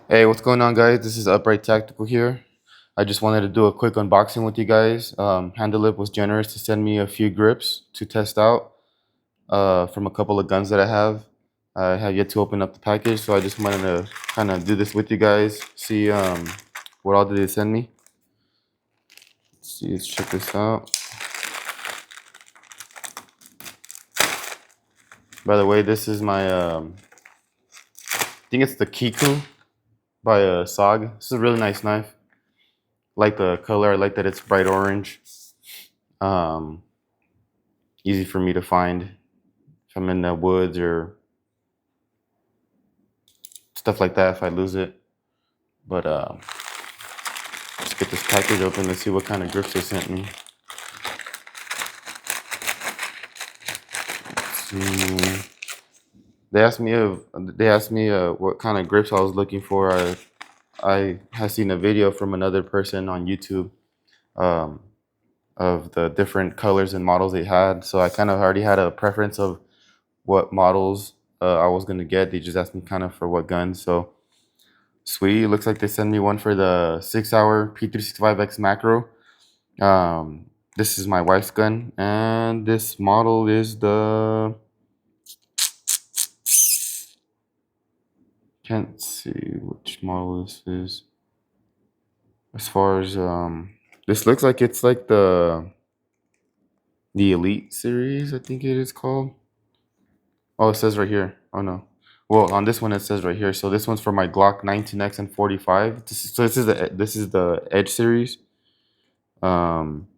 Hey, what's going on, guys? This is Upright Tactical here. I just wanted to do a quick unboxing with you guys. Handleitgrips was generous to send me a few grips to test out from a couple of guns that I have. I have yet to open up the package, so I just wanted to kind of do this with you guys, see what all did they send me. Let's check this out. By the way, this is my, I think it's the Kiku by SOG. This is a really nice knife. Like the color, I like that it's bright orange. Um, Easy for me to find if I'm in the woods or stuff like that if I lose it. But let's get this package open and see what kind of grips they sent me. See. They asked me what kind of grips I was looking for. I had seen a video from another person on YouTube um, of the different colors and models they had. So I kind of already had a preference of what models I was gonna get. They just asked me kind of for what guns. So sweet. Looks like they sent me one for the 6-hour P365X macro. This is my wife's gun, and this model is the, can't see which model this is. As far as this looks like it's like the Elite series, I think it is called. Oh, it says right here. Oh no. Well, on this one it says right here. So this one's for my Glock 19X and 45. This is the Edge series. Um,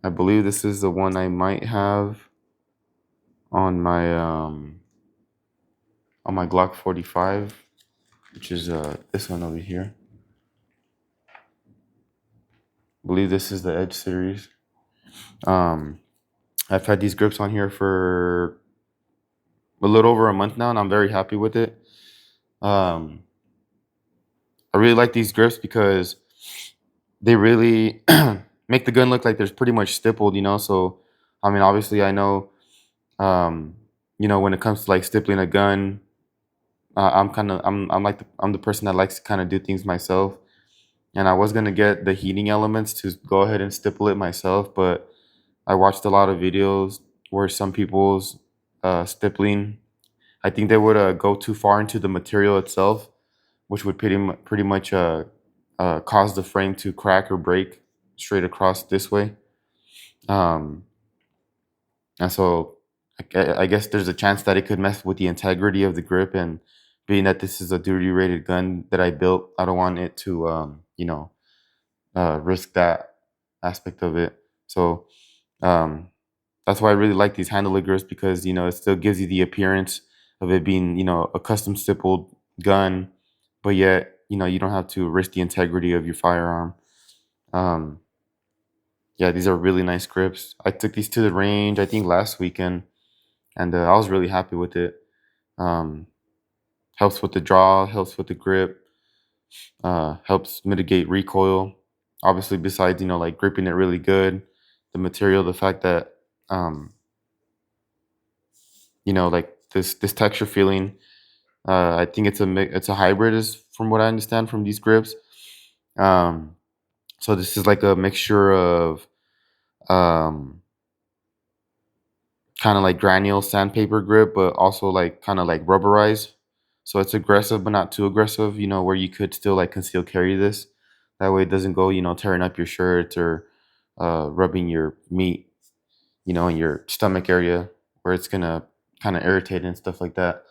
I believe this is the one I might have on my Glock 45, which is this one over here. I believe this is the Edge series. Um, I've had these grips on here for a little over a month now, and I'm very happy with it. Um, I really like these grips because they really make the gun look like there's pretty much stippled, So, I mean, obviously, I know, um, when it comes to like stippling a gun, I'm the person that likes to kind of do things myself. And I was gonna get the heating elements to go ahead and stipple it myself, but I watched a lot of videos where some people's stippling, I think they would go too far into the material itself, which would pretty much cause the frame to crack or break straight across this way. Um, and so I guess there's a chance that it could mess with the integrity of the grip. And being that this is a duty rated gun that I built, I don't want it to, risk that aspect of it. So um, that's why I really like these handle grips because it still gives you the appearance of it being a custom stippled gun, but yet you don't have to risk the integrity of your firearm. Um, yeah, these are really nice grips. I took these to the range I think last weekend, and I was really happy with it. Um, Helps with the draw, helps with the grip, helps mitigate recoil. Obviously, besides like gripping it really good, the material, the fact that um, like this texture feeling. I think it's a hybrid, is from what I understand from these grips. Um, so this is like a mixture of um, kind of like granule sandpaper grip, but also like kind of like rubberized. So it's aggressive, but not too aggressive. Where you could still like conceal carry this. That way it doesn't go tearing up your shirt or rubbing your meat in your stomach area where it's gonna kind of irritate and stuff like that.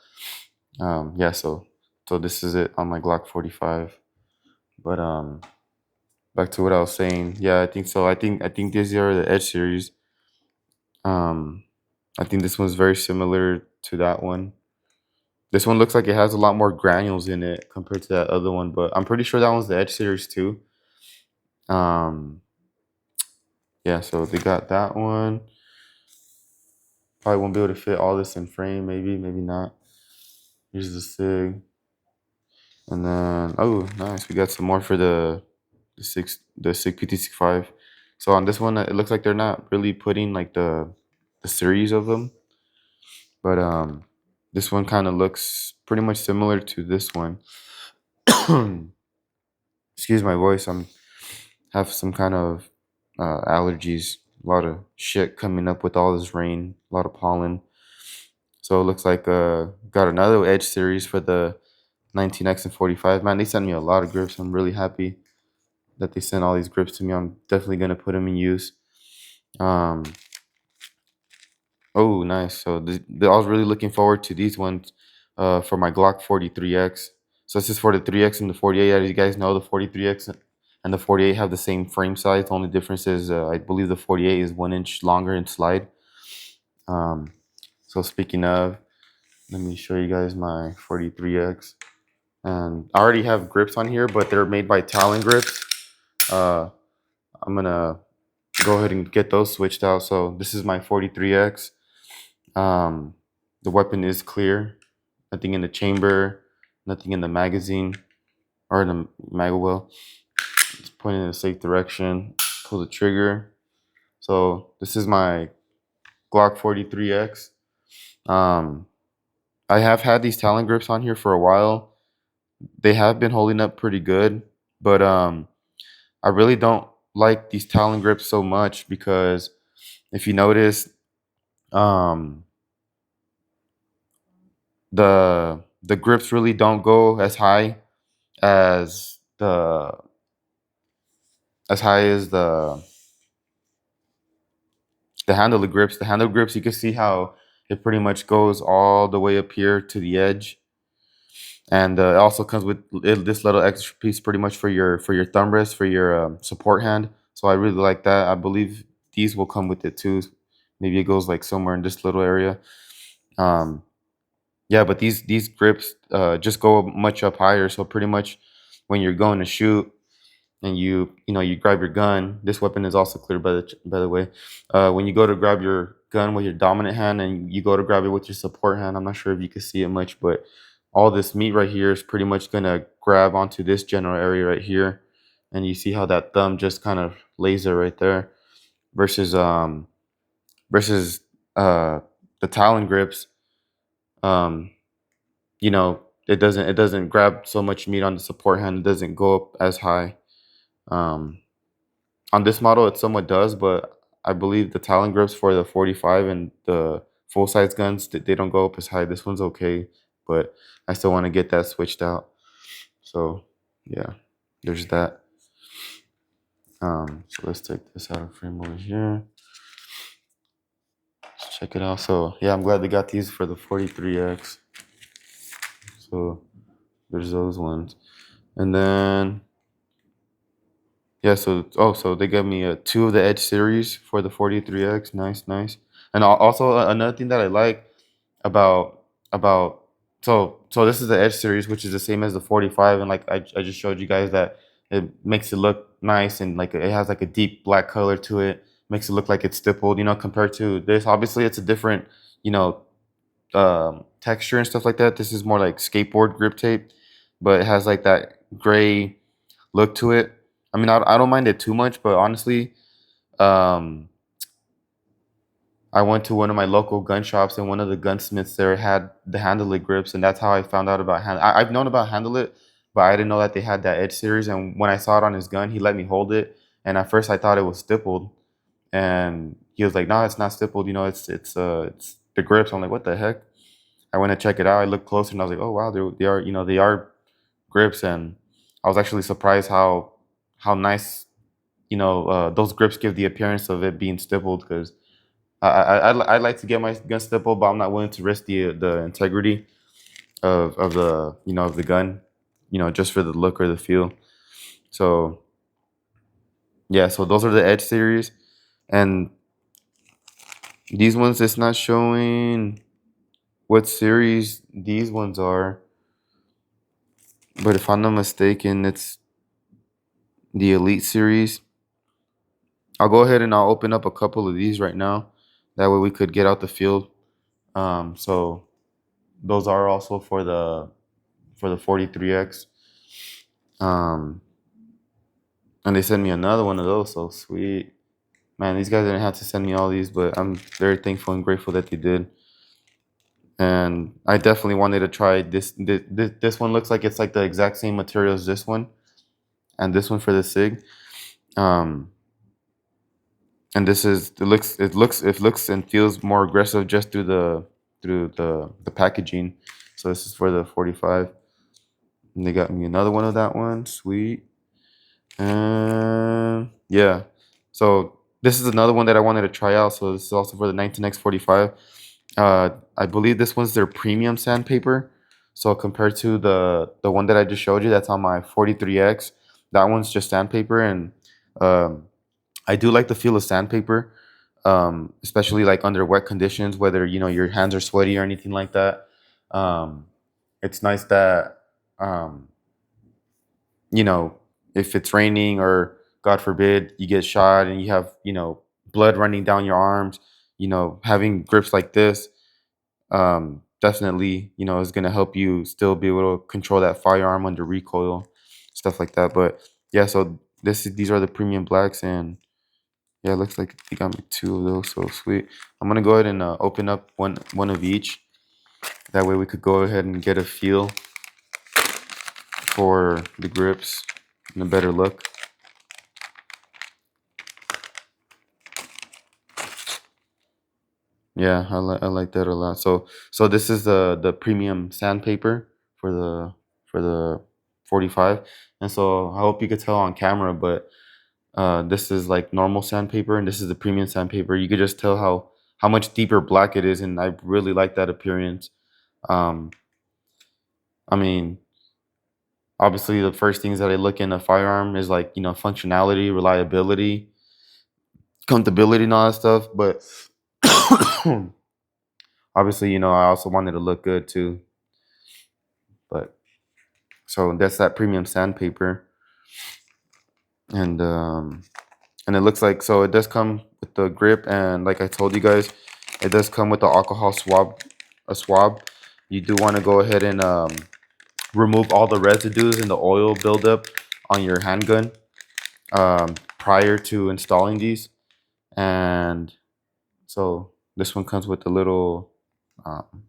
Yeah, so this is it on my Glock 45. But back to what I was saying. Yeah, I think so. I think these are the Edge series. Um, I think this one's very similar to that one. This one looks like it has a lot more granules in it compared to that other one, but I'm pretty sure that one's the Edge series too. Um, yeah, so they got that one. Probably won't be able to fit all this in frame, maybe not. Here's the SIG. And then oh nice, we got some more for the SIG PT65. So on this one, it looks like they're not really putting like the series of them, but This one kind of looks pretty much similar to this one. Excuse my voice. I'm have some kind of allergies. A lot of shit coming up with all this rain. A lot of pollen. So it looks like got another Edge series for the 19X and 45. Man, they sent me a lot of grips. I'm really happy that they sent all these grips to me. I'm definitely gonna put them in use. Um, oh, nice. So I was really looking forward to these ones for my Glock 43X. So this is for the 3X and the 48. As you guys know, the 43X and the 48 have the same frame size. The only difference is I believe the 48 is 1 inch longer in slide. Um, so speaking of, let me show you guys my 43X. And I already have grips on here, but they're made by Talon grips. Uh, I'm gonna go ahead and get those switched out. So this is my 43X. Um, the weapon is clear. Nothing in the chamber, nothing in the magazine or in the mag well. It's pointing in a safe direction. Pull the trigger. So this is my Glock 43X. Um, I have had these Talon grips on here for a while. They have been holding up pretty good, but I really don't like these Talon grips so much because if you notice, um, the grips really don't go as the as high as the handle of grips. The handle grips, you can see how it pretty much goes all the way up here to the edge, and it also comes with this little extra piece, pretty much for your thumb rest, for your support hand. So I really like that. I believe these will come with it too. Maybe it goes like somewhere in this little area. Um, yeah, but these grips just go much up higher. So pretty much when you're going to shoot and you grab your gun. This weapon is also clear by the way. When you go to grab your gun with your dominant hand and you go to grab it with your support hand, I'm not sure if you can see it much, but all this meat right here is pretty much gonna grab onto this general area right here, and you see how that thumb just kind of lays there right there, versus versus uh the Talon grips. Um, it doesn't grab so much meat on the support hand. It doesn't go up as high. Um, On this model, it somewhat does, but I believe the Talon grips for the 45 and the full size guns, they don't go up as high. This one's okay, but I still want to get that switched out. So yeah, there's that. So let's take this out of frame over here. Let's check it out. So yeah, I'm glad they got these for the 43X. So there's those ones, and then yeah, so they gave me two of the Edge series for the 43X. Nice, nice. And also another thing that I like about so this is the Edge series, which is the same as the 45, and like I just showed you guys that it makes it look nice and like it has like a deep black color to it, makes it look like it's stippled, compared to this. Obviously, it's a different, you know, texture and stuff like that. This is more like skateboard grip tape, but it has like that gray look to it. I mean, I don't mind it too much, but honestly, um, I went to one of my local gun shops, and one of the gunsmiths there had the Handle grips, and that's how I found out about I've known about Handle It, but I didn't know that they had that Edge series. And when I saw it on his gun, he let me hold it, and at first I thought it was stippled, and he was like, "No, it's not stippled. It's the grips." I'm like, "What the heck?" I went to check it out. I looked closer, and I was like, "Oh wow, they are grips." And I was actually surprised how nice those grips give the appearance of it being stippled, because I'd like to get my gun stippled, but I'm not willing to risk the integrity of the of the gun, just for the look or the feel. So yeah, so those are the Edge series, and these ones it's not showing what series these ones are, but if I'm not mistaken, it's the Elite series. I'll go ahead and I'll open up a couple of these right now. That way we could get out the field. So those are also for the 43X. Um, and they sent me another one of those. So sweet, man. These guys didn't have to send me all these, but I'm very thankful and grateful that they did. And I definitely wanted to try this one. Looks like it's like the exact same material as this one, and this one for the SIG. Um, and this is it looks and feels more aggressive just through the packaging. So this is for the 45. And they got me another one of that one. Sweet. And yeah. So this is another one that I wanted to try out. So this is also for the 19X45. I believe this one's their premium sandpaper. So compared to the one that I just showed you, that's on my 43X. That one's just sandpaper, and um, I do like the feel of sandpaper, especially like under wet conditions, whether your hands are sweaty or anything like that. Um, it's nice that um, you know, if it's raining or God forbid you get shot and you have, blood running down your arms, having grips like this, definitely, is going to help you still be able to control that firearm under recoil, stuff like that. But yeah, so these are the premium blacks, and yeah, it looks like they got me two of those, so sweet. I'm gonna go ahead and open up one of each. That way we could go ahead and get a feel for the grips and a better look. Yeah, I like that a lot. So this is the premium sandpaper for the 45. And so I hope you could tell on camera, but this is like normal sandpaper, and this is the premium sandpaper. You could just tell how much deeper black it is, and I really like that appearance. Um, I mean, obviously the first things that I look in a firearm is like, functionality, reliability, comfortability, and all that stuff. But obviously, I also wanted to look good too. But so that's that premium sandpaper, and it looks like, so it does come with the grip, and like I told you guys, it does come with the alcohol swab, a swab. You do want to go ahead and remove all the residues and the oil buildup on your handgun prior to installing these. And so this one comes with the little um,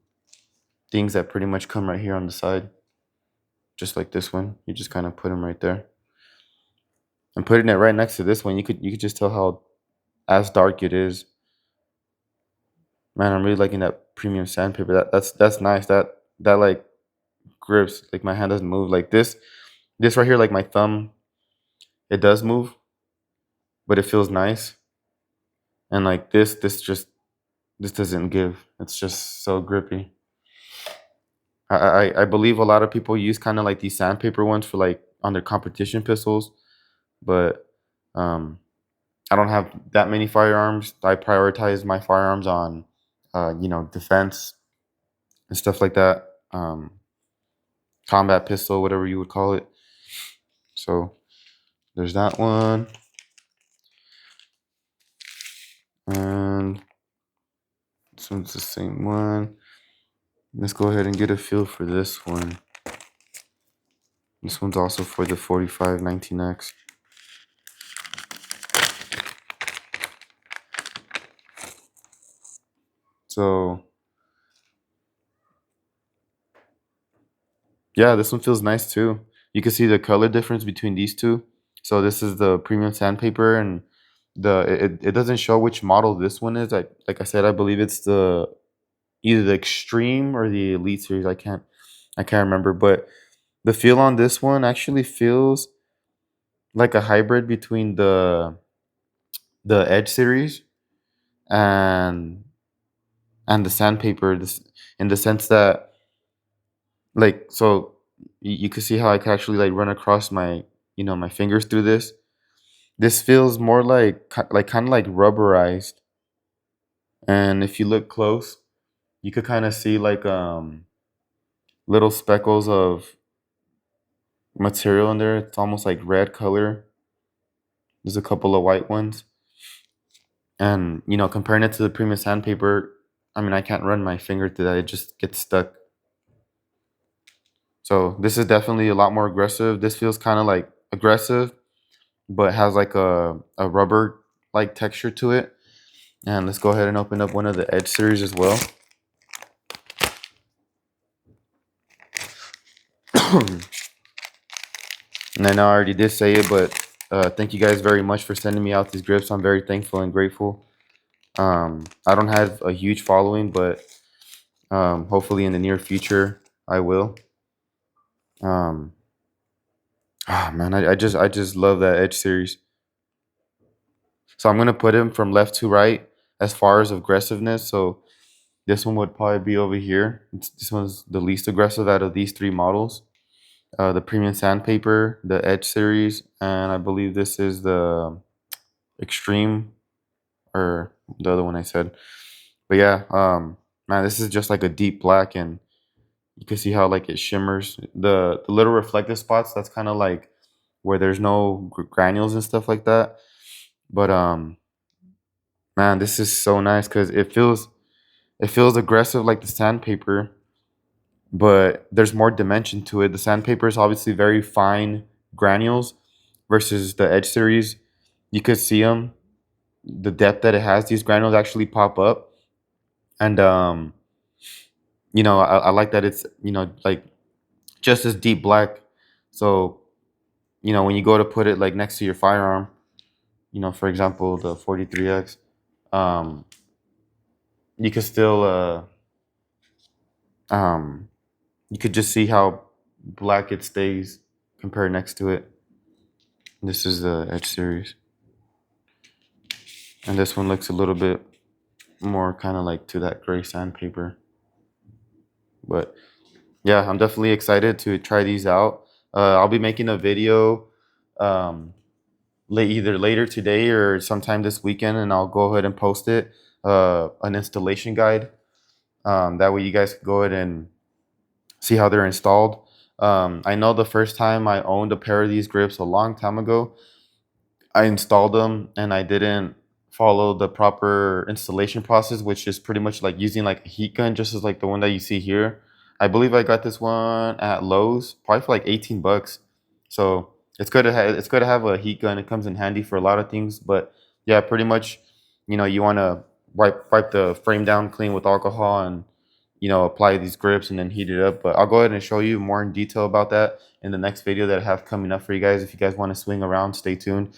things that pretty much come right here on the side, just like this one. You just kind of put them right there. And putting it right next to this one, you could just tell how as dark it is. Man, I'm really liking that premium sandpaper. That's nice. That like grips, like my hand doesn't move like this. This right here, like my thumb, it does move, but it feels nice. And like this doesn't give. It's just so grippy. I believe a lot of people use kind of like these sandpaper ones for like on their competition pistols, but um I don't have that many firearms. I prioritize my firearms on, defense and stuff like that. Combat pistol, whatever you would call it. So there's that one, and this one's the same one. Let's go ahead and get a feel for this one. This one's also for the 45 19X. So yeah, this one feels nice too. You can see the color difference between these two. So this is the premium sandpaper, and it doesn't show which model this one is. Like I said, I believe it's the either the extreme or the elite series. I can't remember, but the feel on this one actually feels like a hybrid between the Edge series and the sandpaper. This, in the sense that, like, so you can see how I could actually like run across my fingers through this. This feels more like kind of like rubberized, and if you look close, you could kind of see like little speckles of material in there. It's almost like red color. There's a couple of white ones, and comparing it to the premium sandpaper, I mean, I can't run my finger through that. It just gets stuck. So this is definitely a lot more aggressive. This feels kind of like aggressive, but has like a rubber like texture to it. And let's go ahead and open up one of the Edge series as well. And I know I already did say it, but thank you guys very much for sending me out these grips. I'm very thankful and grateful. I don't have a huge following, but hopefully in the near future I will. Um, man, I just love that Edge series. So I'm gonna put him from left to right as far as aggressiveness. So this one would probably be over here. This one's the least aggressive out of these three models. The premium sandpaper, the Edge series, and I believe this is the extreme, or the other one I said. But yeah, man, this is just like a deep black, and you can see how like it shimmers. The little reflective spots, that's kind of like where there's no granules and stuff like that. But man, this is so nice because it feels aggressive like the sandpaper, but there's more dimension to it. The sandpaper is obviously very fine granules versus the Edge series. You could see them, the depth that it has. These granules actually pop up, and I like that it's like just as deep black. So when you go to put it like next to your firearm, for example, the 43X, um, you could still um, you could just see how black it stays compared next to it. This is the Edge series, and this one looks a little bit more kind of like to that gray sandpaper. But yeah, I'm definitely excited to try these out. I'll be making a video um, either later today or sometime this weekend, and I'll go ahead and post it, an installation guide. That way, you guys can go ahead and see how they're installed. I know the first time I owned a pair of these grips a long time ago, I installed them and I didn't follow the proper installation process, which is pretty much like using like a heat gun, just as like the one that you see here. I believe I got this one at Lowe's, probably for like 18 bucks. So it's good to have a heat gun. It comes in handy for a lot of things. But yeah, pretty much, you want to wipe the frame down clean with alcohol and apply these grips and then heat it up. But I'll go ahead and show you more in detail about that in the next video that I have coming up for you guys. If you guys want to swing around, stay tuned.